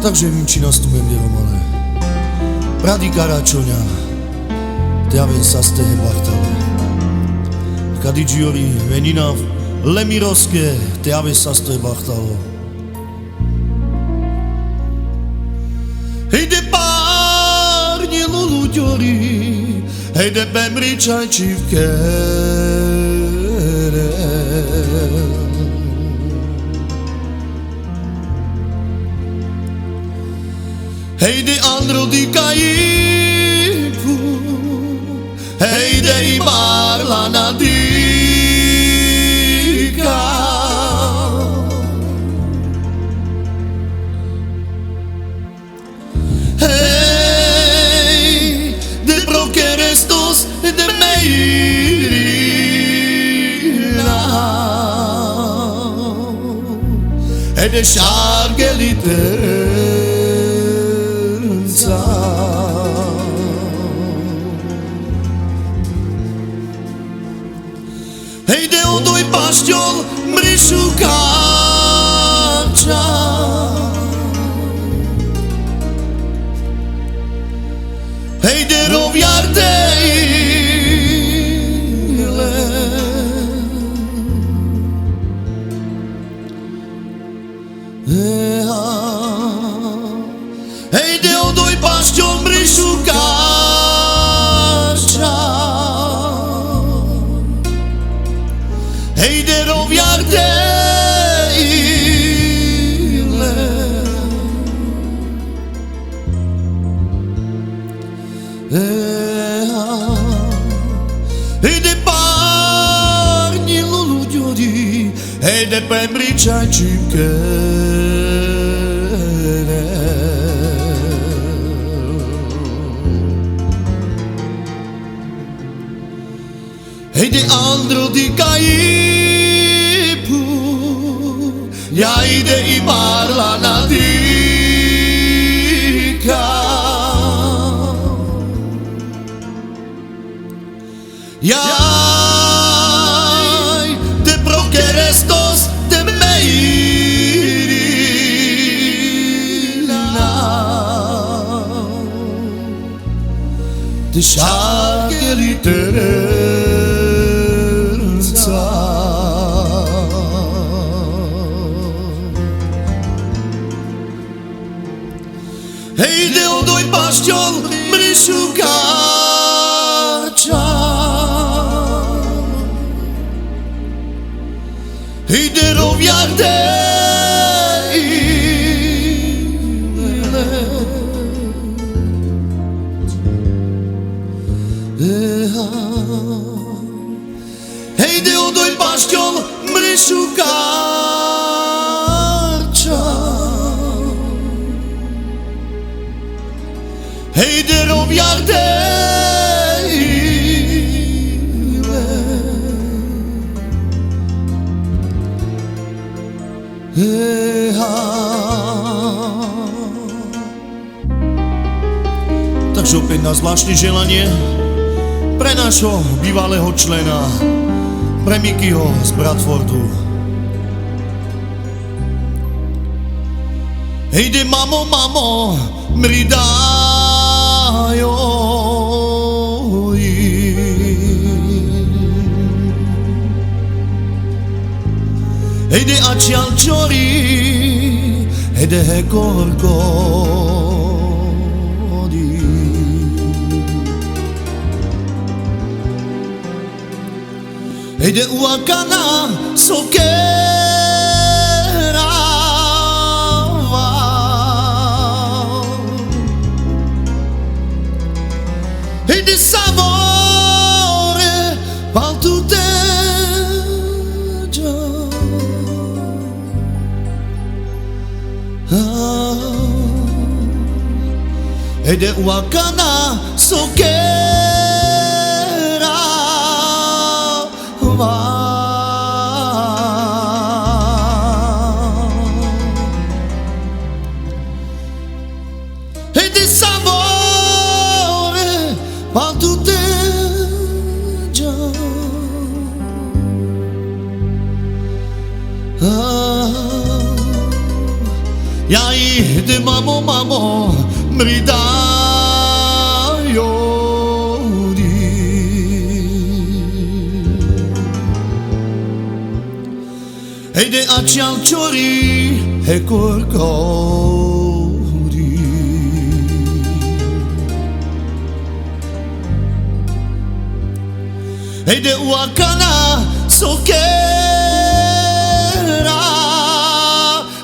Takže Vimčina Stumendy Romane, Radika Račoňa, Teaven Sastehe Bartale, Kadidžiori Venina Lemiroske, Teaven Sastehe Bartalo. Hejde párni luluďori, hejde bemričaj čivkere. Hejde andro di kaipu, hejde i barla na dika. Hej, de prokerestos de meirina, hejde šargeliter. Hejde o doj pašťol mrišukáča, hejde rovjardej hejde o doj pašťol mrišukáča, hejde rovjardejle, hejde párni luluďori, hejde pemričaj čivkere. Hejde andro di kaipu, ja ide i barla na dika. Jaj, de prokerestos de meirina, de šargeliter. Hejde o doj pašťol mrišukáča, hejde rovjardejle, hejde o doj pašťol mrišukáča, hejde rovjardejle, Takže opäť na zvláštne želanie pre našho bývalého člena, pre Mikyho z Bradfordu. Hejde mamo, mamo, mridajoj, hejde ačiančori, hejde hekorkodi, hejde uakana sokerava, hejde savore paltuteja, hejde uakana sokerava, hejde savore paltuteja. Ja ide mamo, mamo mridaio di e de accial ciori e corcori e de wakana sokera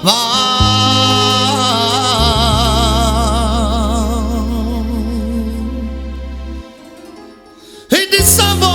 va e de samba